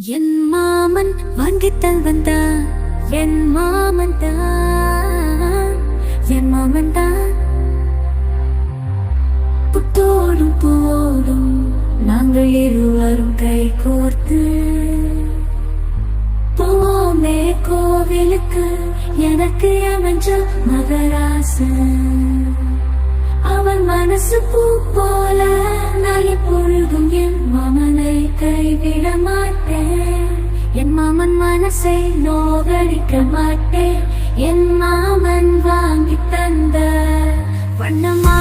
என் மாமன் வாங்கித்தான் வந்தான், என் மாமன் தான், என் மாமன் தான். புத்தோடும் பூவோடும் நாங்கள் இருவரும் கை கோர்த்து போவோமே கோவிலுக்கு. எனக்கு அமைஞ்ச மகராசன் அவன் மனசு பூ போல. நான் எப்பொழுதும் என் மாமனை கைவிட மாட்டேன். என் மாமன் மனசை நோகடிக்க மாட்டேன். என் மாமன் வாங்கி தந்த வண்ணமா